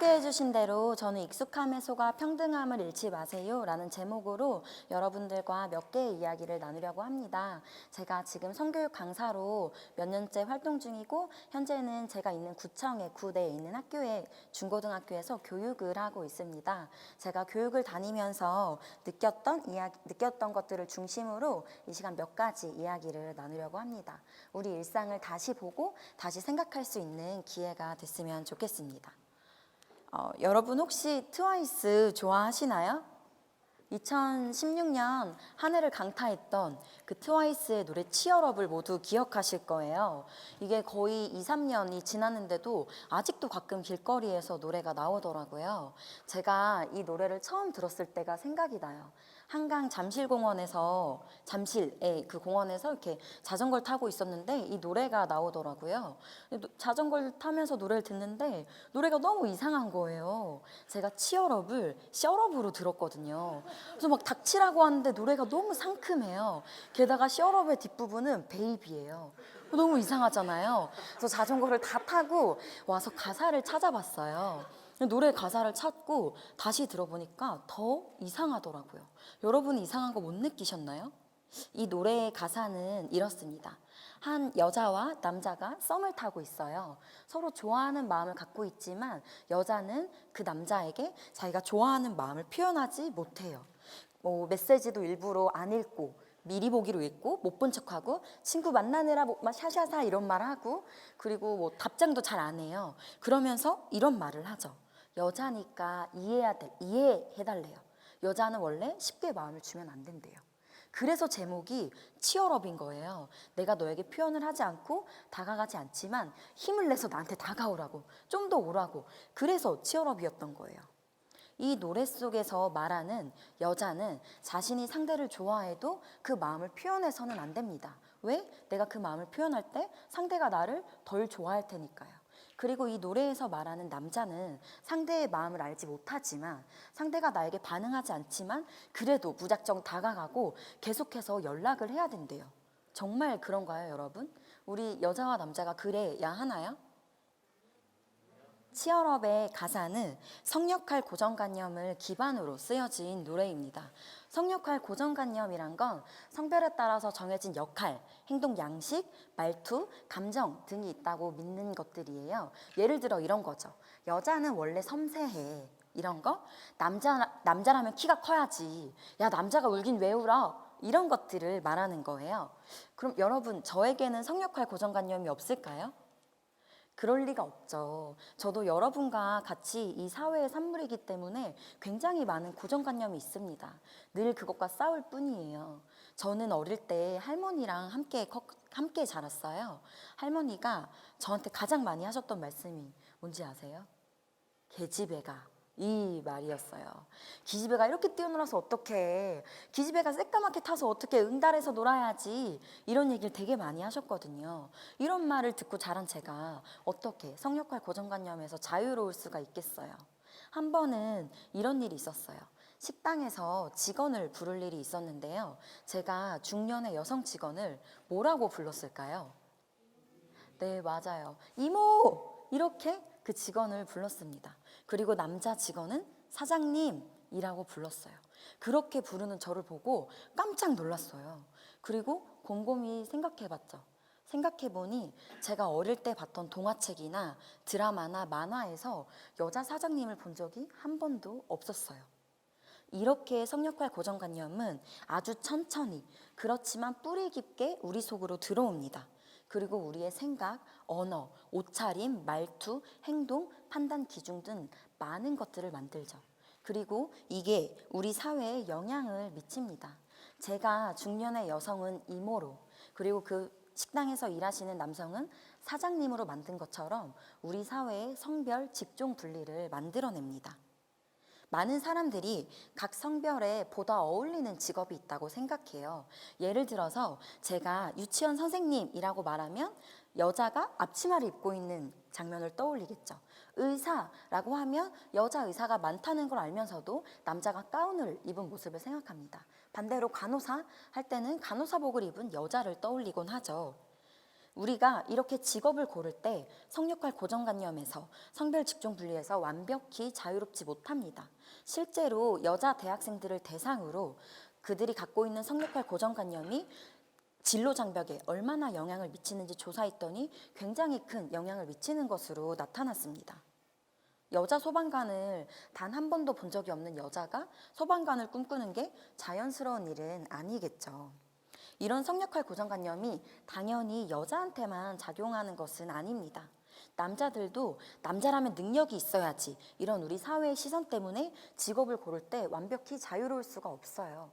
소개해주신 대로 저는 익숙함의 소가 평등함을 잃지 마세요 라는 제목으로 여러분들과 몇 개의 이야기를 나누려고 합니다. 제가 지금 성교육 강사로 몇 년째 활동 중이고 현재는 제가 있는 구청의 구내에 있는 학교에 중고등학교에서 교육을 하고 있습니다. 제가 교육을 다니면서 느꼈던 것들을 중심으로 이 시간 몇 가지 이야기를 나누려고 합니다. 우리 일상을 다시 보고 다시 생각할 수 있는 기회가 됐으면 좋겠습니다. 여러분 혹시 트와이스 좋아하시나요? 2016년 한 해를 강타했던 그 트와이스의 노래 치얼업을 모두 기억하실 거예요. 이게 거의 2, 3년이 지났는데도 아직도 가끔 길거리에서 노래가 나오더라고요. 제가 이 노래를 처음 들었을 때가 생각이 나요. 한강 잠실공원에서 잠실의 그 공원에서 이렇게 자전거를 타고 있었는데 이 노래가 나오더라고요. 자전거를 타면서 노래를 듣는데 노래가 너무 이상한 거예요. 제가 치얼업을 셔럽으로 들었거든요. 그래서 막 닥치라고 하는데 노래가 너무 상큼해요. 게다가 셔럽의 뒷부분은 베이비예요. 너무 이상하잖아요. 그래서 자전거를 다 타고 와서 가사를 찾아봤어요. 노래 가사를 찾고 다시 들어보니까 더 이상하더라고요. 여러분이 이상한 거 못 느끼셨나요? 이 노래의 가사는 이렇습니다. 한 여자와 남자가 썸을 타고 있어요. 서로 좋아하는 마음을 갖고 있지만 여자는 그 남자에게 자기가 좋아하는 마음을 표현하지 못해요. 메시지도 일부러 안 읽고 미리 보기로 읽고 못 본 척하고 친구 만나느라 샤샤사 이런 말 하고 그리고 답장도 잘 안 해요. 그러면서 이런 말을 하죠. 여자니까 이해해달래요. 여자는 원래 쉽게 마음을 주면 안 된대요. 그래서 제목이 치얼업인 거예요. 내가 너에게 표현을 하지 않고 다가가지 않지만 힘을 내서 나한테 다가오라고, 좀 더 오라고. 그래서 치얼업이었던 거예요. 이 노래 속에서 말하는 여자는 자신이 상대를 좋아해도 그 마음을 표현해서는 안 됩니다. 왜? 내가 그 마음을 표현할 때 상대가 나를 덜 좋아할 테니까요. 그리고 이 노래에서 말하는 남자는 상대의 마음을 알지 못하지만 상대가 나에게 반응하지 않지만 그래도 무작정 다가가고 계속해서 연락을 해야 된대요. 정말 그런가요, 여러분? 우리 여자와 남자가 그래야 하나요? 치얼업의 가사는 성역할 고정관념을 기반으로 쓰여진 노래입니다. 성역할 고정관념이란 건 성별에 따라서 정해진 역할, 행동 양식, 말투, 감정 등이 있다고 믿는 것들이에요. 예를 들어 이런 거죠. 여자는 원래 섬세해. 이런 거? 남자라면 키가 커야지. 야, 남자가 울긴 왜 울어? 이런 것들을 말하는 거예요. 그럼 여러분, 저에게는 성역할 고정관념이 없을까요? 그럴 리가 없죠. 저도 여러분과 같이 이 사회의 산물이기 때문에 굉장히 많은 고정관념이 있습니다. 늘 그것과 싸울 뿐이에요. 저는 어릴 때 할머니랑 함께 자랐어요. 할머니가 저한테 가장 많이 하셨던 말씀이 뭔지 아세요? 계집애가. 이 말이었어요. 기집애가 이렇게 뛰어놀아서 어떡해. 기집애가 새까맣게 타서 어떻게 응달에서 놀아야지. 이런 얘기를 되게 많이 하셨거든요. 이런 말을 듣고 자란 제가 어떻게 성역할 고정관념에서 자유로울 수가 있겠어요. 한 번은 이런 일이 있었어요. 식당에서 직원을 부를 일이 있었는데요. 제가 중년의 여성 직원을 뭐라고 불렀을까요? 네, 맞아요. 이모! 이렇게 그 직원을 불렀습니다. 그리고 남자 직원은 사장님이라고 불렀어요. 그렇게 부르는 저를 보고 깜짝 놀랐어요. 그리고 곰곰이 생각해봤죠. 생각해보니 제가 어릴 때 봤던 동화책이나 드라마나 만화에서 여자 사장님을 본 적이 한 번도 없었어요. 이렇게 성역할 고정관념은 아주 천천히 그렇지만 뿌리 깊게 우리 속으로 들어옵니다. 그리고 우리의 생각, 언어, 옷차림, 말투, 행동, 판단 기준 등 많은 것들을 만들죠. 그리고 이게 우리 사회에 영향을 미칩니다. 제가 중년의 여성은 이모로, 그리고 그 식당에서 일하시는 남성은 사장님으로 만든 것처럼 우리 사회의 성별, 직종 분리를 만들어냅니다. 많은 사람들이 각 성별에 보다 어울리는 직업이 있다고 생각해요. 예를 들어서 제가 유치원 선생님이라고 말하면 여자가 앞치마를 입고 있는 장면을 떠올리겠죠. 의사라고 하면 여자 의사가 많다는 걸 알면서도 남자가 가운을 입은 모습을 생각합니다. 반대로 간호사 할 때는 간호사복을 입은 여자를 떠올리곤 하죠. 우리가 이렇게 직업을 고를 때 성역할 고정관념에서 성별 직종 분리에서 완벽히 자유롭지 못합니다. 실제로 여자 대학생들을 대상으로 그들이 갖고 있는 성역할 고정관념이 진로 장벽에 얼마나 영향을 미치는지 조사했더니 굉장히 큰 영향을 미치는 것으로 나타났습니다. 여자 소방관을 단 한 번도 본 적이 없는 여자가 소방관을 꿈꾸는 게 자연스러운 일은 아니겠죠. 이런 성역할 고정관념이 당연히 여자한테만 작용하는 것은 아닙니다. 남자들도 남자라면 능력이 있어야지, 이런 우리 사회의 시선 때문에 직업을 고를 때 완벽히 자유로울 수가 없어요.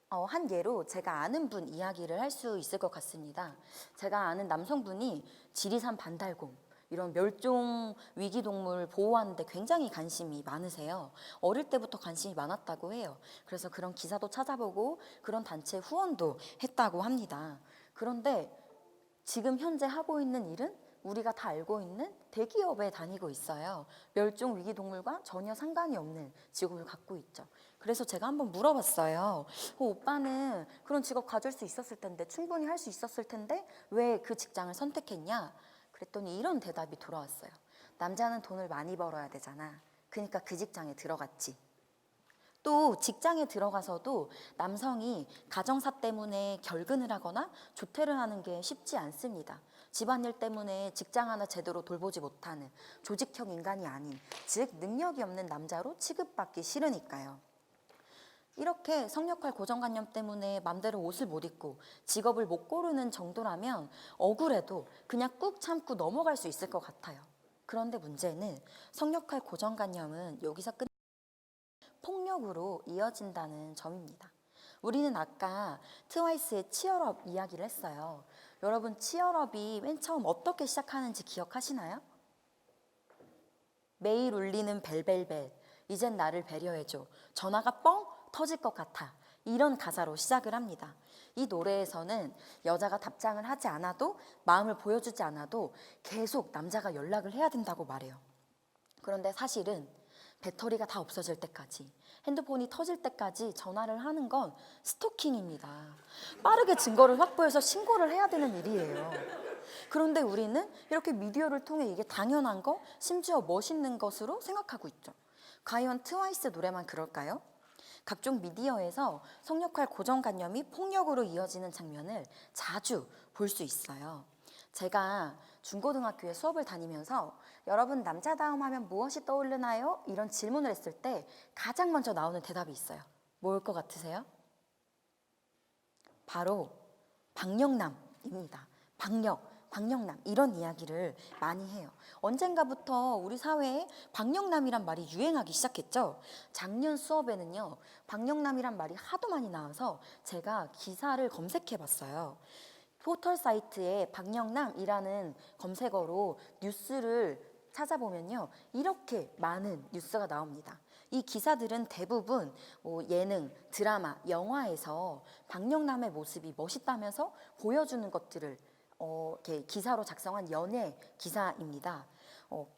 한 예로 제가 아는 분 이야기를 할 수 있을 것 같습니다. 제가 아는 남성분이 지리산 반달곰, 이런 멸종 위기 동물 보호하는데 굉장히 관심이 많으세요. 어릴 때부터 관심이 많았다고 해요. 그래서 그런 기사도 찾아보고 그런 단체 후원도 했다고 합니다. 그런데 지금 현재 하고 있는 일은 우리가 다 알고 있는 대기업에 다니고 있어요. 멸종 위기 동물과 전혀 상관이 없는 직업을 갖고 있죠. 그래서 제가 한번 물어봤어요. 오빠는 그런 직업 가질 수 있었을 텐데, 충분히 할 수 있었을 텐데 왜 그 직장을 선택했냐? 그랬더니 이런 대답이 돌아왔어요. 남자는 돈을 많이 벌어야 되잖아. 그러니까 그 직장에 들어갔지. 또 직장에 들어가서도 남성이 가정사 때문에 결근을 하거나 조퇴를 하는 게 쉽지 않습니다. 집안일 때문에 직장 하나 제대로 돌보지 못하는 조직형 인간이 아닌, 즉 능력이 없는 남자로 취급받기 싫으니까요. 이렇게 성역할 고정관념 때문에 맘대로 옷을 못 입고 직업을 못 고르는 정도라면 억울해도 그냥 꾹 참고 넘어갈 수 있을 것 같아요. 그런데 문제는 성역할 고정관념은 여기서 폭력으로 이어진다는 점입니다. 우리는 아까 트와이스의 치얼업 이야기를 했어요. 여러분, 치얼업이 맨 처음 어떻게 시작하는지 기억하시나요? 매일 울리는 벨벨벨, 이젠 나를 배려해줘, 전화가 뻥 터질 것 같아, 이런 가사로 시작을 합니다. 이 노래에서는 여자가 답장을 하지 않아도, 마음을 보여주지 않아도 계속 남자가 연락을 해야 된다고 말해요. 그런데 사실은 배터리가 다 없어질 때까지, 핸드폰이 터질 때까지 전화를 하는 건 스토킹입니다. 빠르게 증거를 확보해서 신고를 해야 되는 일이에요. 그런데 우리는 이렇게 미디어를 통해 이게 당연한 거, 심지어 멋있는 것으로 생각하고 있죠. 과연 트와이스 노래만 그럴까요? 각종 미디어에서 성역할 고정관념이 폭력으로 이어지는 장면을 자주 볼 수 있어요. 제가 중고등학교에 수업을 다니면서 여러분 남자다움 하면 무엇이 떠오르나요? 이런 질문을 했을 때 가장 먼저 나오는 대답이 있어요. 뭘 것 같으세요? 바로 박력남입니다. 박력남, 이런 이야기를 많이 해요. 언젠가부터 우리 사회에 박력남이란 말이 유행하기 시작했죠. 작년 수업에는요, 박력남이란 말이 하도 많이 나와서 제가 기사를 검색해 봤어요. 포털 사이트에 박력남이라는 검색어로 뉴스를 찾아보면요, 이렇게 많은 뉴스가 나옵니다. 이 기사들은 대부분 예능, 드라마, 영화에서 박력남의 모습이 멋있다면서 보여주는 것들을 이렇게 기사로 작성한 연예 기사입니다.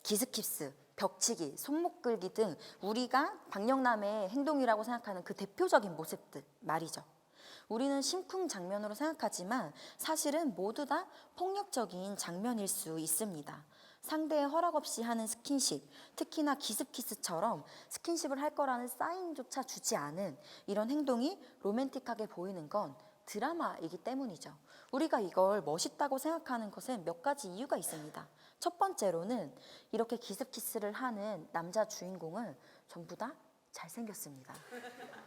기스키스, 벽치기, 손목 끌기 등 우리가 박력남의 행동이라고 생각하는 그 대표적인 모습들 말이죠. 우리는 심쿵 장면으로 생각하지만 사실은 모두 다 폭력적인 장면일 수 있습니다. 상대의 허락 없이 하는 스킨십, 특히나 기습키스처럼 스킨십을 할 거라는 사인조차 주지 않은 이런 행동이 로맨틱하게 보이는 건 드라마이기 때문이죠. 우리가 이걸 멋있다고 생각하는 것은 몇 가지 이유가 있습니다. 첫 번째로는 이렇게 기습키스를 하는 남자 주인공은 전부 다 잘생겼습니다.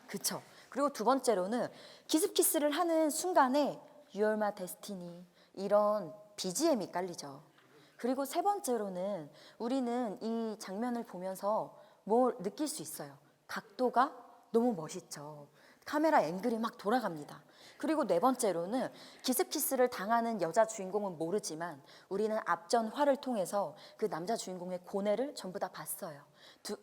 그쵸? 그리고 두 번째로는 기습키스를 하는 순간에 You're my destiny, 이런 BGM이 깔리죠. 그리고 세 번째로는 우리는 이 장면을 보면서 뭘 느낄 수 있어요. 각도가 너무 멋있죠. 카메라 앵글이 막 돌아갑니다. 그리고 네 번째로는 기습키스를 당하는 여자 주인공은 모르지만 우리는 앞전화를 통해서 그 남자 주인공의 고뇌를 전부 다 봤어요.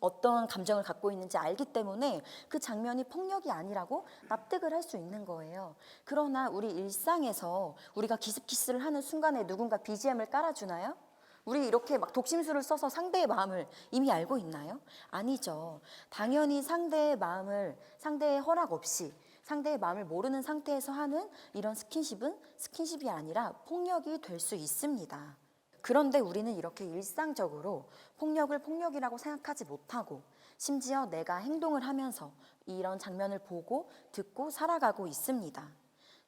어떤 감정을 갖고 있는지 알기 때문에 그 장면이 폭력이 아니라고 납득을 할 수 있는 거예요. 그러나 우리 일상에서 우리가 기습키스를 하는 순간에 누군가 BGM을 깔아주나요? 우리 이렇게 막 독심술을 써서 상대의 마음을 이미 알고 있나요? 아니죠. 당연히 상대의 마음을 상대의 허락 없이 상대의 마음을 모르는 상태에서 하는 이런 스킨십은 스킨십이 아니라 폭력이 될 수 있습니다. 그런데 우리는 이렇게 일상적으로 폭력을 폭력이라고 생각하지 못하고 심지어 내가 행동을 하면서 이런 장면을 보고 듣고 살아가고 있습니다.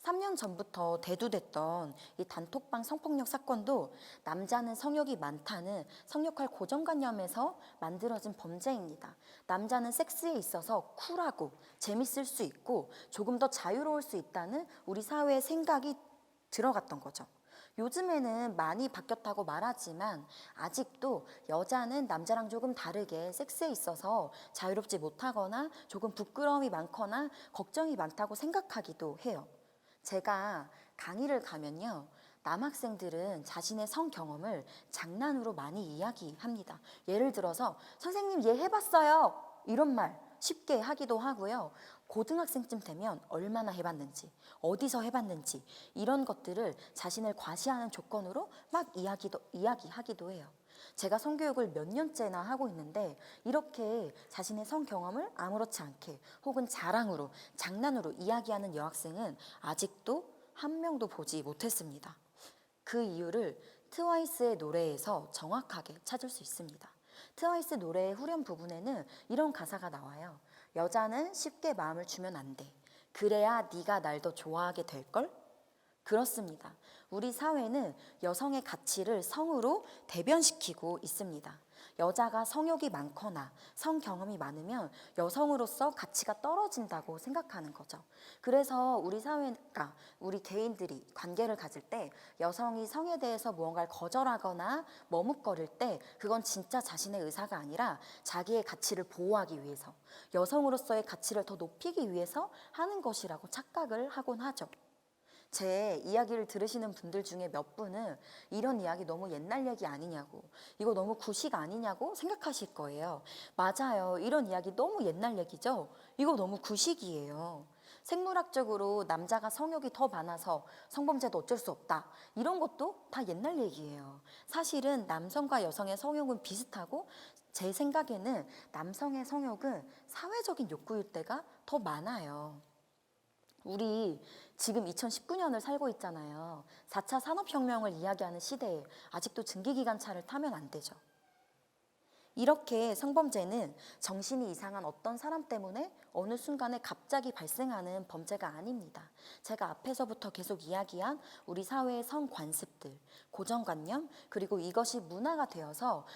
3년 전부터 대두됐던 이 단톡방 성폭력 사건도 남자는 성욕이 많다는 성역할 고정관념에서 만들어진 범죄입니다. 남자는 섹스에 있어서 쿨하고 재밌을 수 있고 조금 더 자유로울 수 있다는 우리 사회의 생각이 들어갔던 거죠. 요즘에는 많이 바뀌었다고 말하지만 아직도 여자는 남자랑 조금 다르게 섹스에 있어서 자유롭지 못하거나 조금 부끄러움이 많거나 걱정이 많다고 생각하기도 해요. 제가 강의를 가면요, 남학생들은 자신의 성 경험을 장난으로 많이 이야기합니다. 예를 들어서 선생님 얘 해봤어요 이런 말 쉽게 하기도 하고요. 고등학생쯤 되면 얼마나 해봤는지, 어디서 해봤는지 이런 것들을 자신을 과시하는 조건으로 막 이야기하기도 해요. 제가 성교육을 몇 년째나 하고 있는데 이렇게 자신의 성 경험을 아무렇지 않게 혹은 자랑으로, 장난으로 이야기하는 여학생은 아직도 한 명도 보지 못했습니다. 그 이유를 트와이스의 노래에서 정확하게 찾을 수 있습니다. 트와이스 노래의 후렴 부분에는 이런 가사가 나와요. 여자는 쉽게 마음을 주면 안 돼. 그래야 네가 날 더 좋아하게 될걸? 그렇습니다. 우리 사회는 여성의 가치를 성으로 대변시키고 있습니다. 여자가 성욕이 많거나 성 경험이 많으면 여성으로서 가치가 떨어진다고 생각하는 거죠. 그래서 우리 사회가 우리 개인들이 관계를 가질 때 여성이 성에 대해서 무언가를 거절하거나 머뭇거릴 때 그건 진짜 자신의 의사가 아니라 자기의 가치를 보호하기 위해서 여성으로서의 가치를 더 높이기 위해서 하는 것이라고 착각을 하곤 하죠. 제 이야기를 들으시는 분들 중에 몇 분은 이런 이야기 너무 옛날 얘기 아니냐고, 이거 너무 구식 아니냐고 생각하실 거예요. 맞아요. 이런 이야기 너무 옛날 얘기죠. 이거 너무 구식이에요. 생물학적으로 남자가 성욕이 더 많아서 성범죄도 어쩔 수 없다, 이런 것도 다 옛날 얘기예요. 사실은 남성과 여성의 성욕은 비슷하고 제 생각에는 남성의 성욕은 사회적인 욕구일 때가 더 많아요. 우리 지금 2019년을 살고 있잖아요. 4차 산업혁명을 이야기하는 시대에 아직도 증기기관차를 타면 안 되죠. 이렇게 성범죄는 정신이 이상한 어떤 사람 때문에 어느 순간에 갑자기 발생하는 범죄가 아닙니다. 제가 앞에서부터 계속 이야기한 우리 사회의 성관습들, 고정관념, 그리고 이것이 문화가 되어서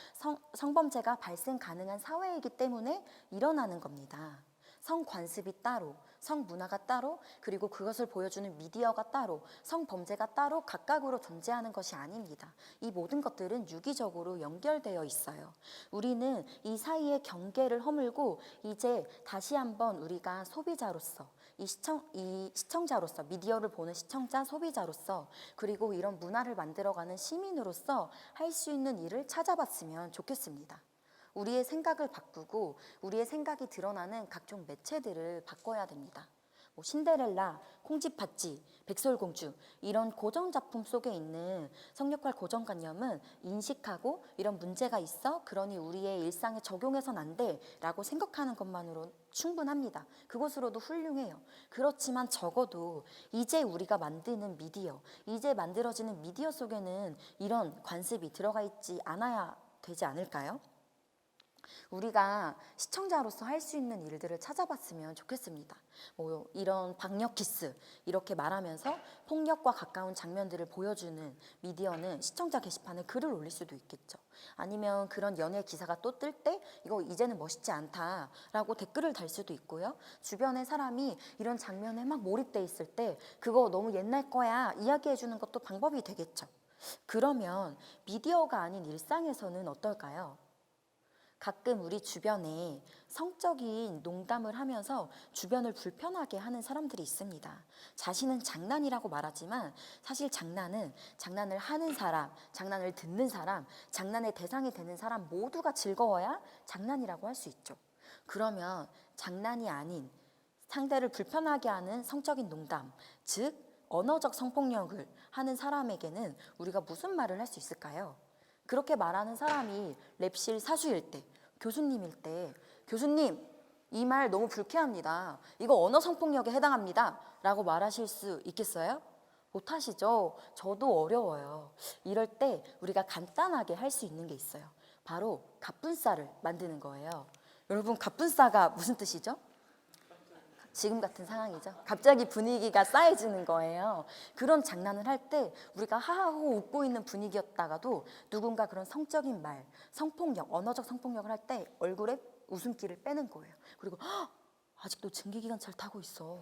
성범죄가 발생 가능한 사회이기 때문에 일어나는 겁니다. 성관습이 따로, 성문화가 따로, 그리고 그것을 보여주는 미디어가 따로, 성범죄가 따로 각각으로 존재하는 것이 아닙니다. 이 모든 것들은 유기적으로 연결되어 있어요. 우리는 이 사이의 경계를 허물고 이제 다시 한번 우리가 소비자로서, 이 시청자로서, 미디어를 보는 시청자, 소비자로서, 그리고 이런 문화를 만들어가는 시민으로서 할 수 있는 일을 찾아봤으면 좋겠습니다. 우리의 생각을 바꾸고 우리의 생각이 드러나는 각종 매체들을 바꿔야 됩니다. 신데렐라, 콩쥐팥쥐, 백설공주 이런 고정작품 속에 있는 성역할 고정관념은 인식하고 이런 문제가 있어 그러니 우리의 일상에 적용해선 안 돼 라고 생각하는 것만으로 충분합니다. 그것으로도 훌륭해요. 그렇지만 적어도 이제 우리가 만드는 미디어, 이제 만들어지는 미디어 속에는 이런 관습이 들어가 있지 않아야 되지 않을까요? 우리가 시청자로서 할 수 있는 일들을 찾아봤으면 좋겠습니다. 이런 박력 키스 이렇게 말하면서 폭력과 가까운 장면들을 보여주는 미디어는 시청자 게시판에 글을 올릴 수도 있겠죠. 아니면 그런 연예 기사가 또 뜰 때 이거 이제는 멋있지 않다라고 댓글을 달 수도 있고요. 주변에 사람이 이런 장면에 막 몰입돼 있을 때 그거 너무 옛날 거야 이야기해 주는 것도 방법이 되겠죠. 그러면 미디어가 아닌 일상에서는 어떨까요? 가끔 우리 주변에 성적인 농담을 하면서 주변을 불편하게 하는 사람들이 있습니다. 자신은 장난이라고 말하지만 사실 장난을 하는 사람, 장난을 듣는 사람, 장난의 대상이 되는 사람 모두가 즐거워야 장난이라고 할 수 있죠. 그러면 장난이 아닌 상대를 불편하게 하는 성적인 농담, 즉 언어적 성폭력을 하는 사람에게는 우리가 무슨 말을 할 수 있을까요? 그렇게 말하는 사람이 랩실 사수일 때, 교수님일 때, 교수님, 이 말 너무 불쾌합니다. 이거 언어 성폭력에 해당합니다. 라고 말하실 수 있겠어요? 못하시죠? 저도 어려워요. 이럴 때 우리가 간단하게 할 수 있는 게 있어요. 바로 갑분싸를 만드는 거예요. 여러분, 갑분싸가 무슨 뜻이죠? 지금 같은 상황이죠. 갑자기 분위기가 싸해지는 거예요. 그런 장난을 할 때 우리가 하하호 웃고 있는 분위기였다가도 누군가 그런 성적인 말, 성폭력, 언어적 성폭력을 할 때 얼굴에 웃음기를 빼는 거예요. 그리고 아직도 증기기관차를 타고 있어.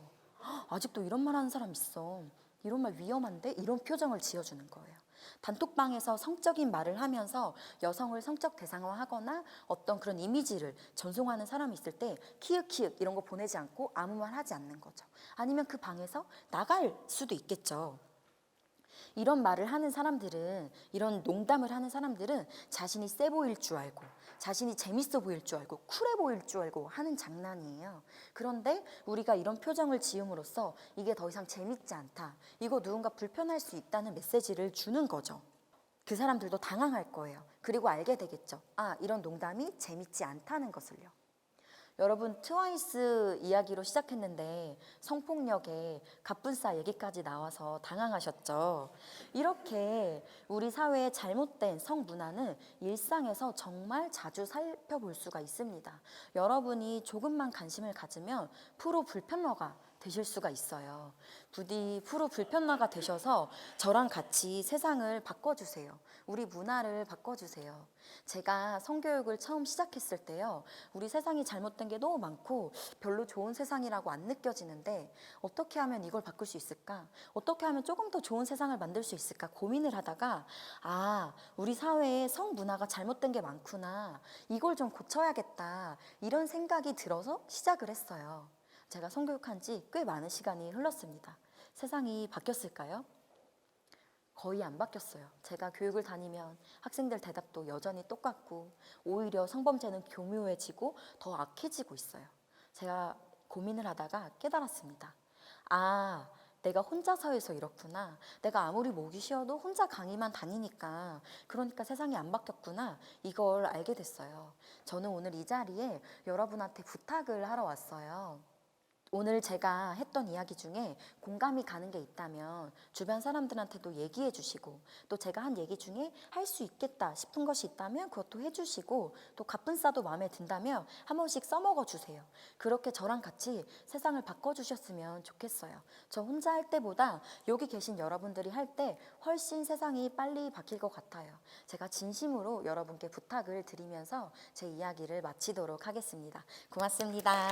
아직도 이런 말 하는 사람 있어. 이런 말 위험한데? 이런 표정을 지어주는 거예요. 단톡방에서 성적인 말을 하면서 여성을 성적 대상화하거나 어떤 그런 이미지를 전송하는 사람이 있을 때 키읔키읔 이런 거 보내지 않고 아무 말 하지 않는 거죠. 아니면 그 방에서 나갈 수도 있겠죠. 이런 말을 하는 사람들은, 이런 농담을 하는 사람들은 자신이 세 보일 줄 알고, 자신이 재밌어 보일 줄 알고, 쿨해 보일 줄 알고 하는 장난이에요. 그런데 우리가 이런 표정을 지음으로써 이게 더 이상 재밌지 않다, 이거 누군가 불편할 수 있다는 메시지를 주는 거죠. 그 사람들도 당황할 거예요. 그리고 알게 되겠죠. 아, 이런 농담이 재밌지 않다는 것을요. 여러분, 트와이스 이야기로 시작했는데 성폭력에 갑분싸 얘기까지 나와서 당황하셨죠? 이렇게 우리 사회의 잘못된 성문화는 일상에서 정말 자주 살펴볼 수가 있습니다. 여러분이 조금만 관심을 가지면 프로 불편러가 되실 수가 있어요. 부디 프로 불편러가 되셔서 저랑 같이 세상을 바꿔주세요. 우리 문화를 바꿔주세요. 제가 성교육을 처음 시작했을 때요, 우리 세상이 잘못된 게 너무 많고 별로 좋은 세상이라고 안 느껴지는데 어떻게 하면 이걸 바꿀 수 있을까? 어떻게 하면 조금 더 좋은 세상을 만들 수 있을까? 고민을 하다가 우리 사회에 성문화가 잘못된 게 많구나. 이걸 좀 고쳐야겠다. 이런 생각이 들어서 시작을 했어요. 제가 성교육한 지 꽤 많은 시간이 흘렀습니다. 세상이 바뀌었을까요? 거의 안 바뀌었어요. 제가 교육을 다니면 학생들 대답도 여전히 똑같고 오히려 성범죄는 교묘해지고 더 악해지고 있어요. 제가 고민을 하다가 깨달았습니다. 내가 혼자 사회에서 이렇구나. 내가 아무리 목이 쉬어도 혼자 강의만 다니니까, 그러니까 세상이 안 바뀌었구나. 이걸 알게 됐어요. 저는 오늘 이 자리에 여러분한테 부탁을 하러 왔어요. 오늘 제가 했던 이야기 중에 공감이 가는 게 있다면 주변 사람들한테도 얘기해 주시고, 또 제가 한 얘기 중에 할 수 있겠다 싶은 것이 있다면 그것도 해주시고, 또 갑분싸도 마음에 든다면 한 번씩 써먹어 주세요. 그렇게 저랑 같이 세상을 바꿔주셨으면 좋겠어요. 저 혼자 할 때보다 여기 계신 여러분들이 할 때 훨씬 세상이 빨리 바뀔 것 같아요. 제가 진심으로 여러분께 부탁을 드리면서 제 이야기를 마치도록 하겠습니다. 고맙습니다.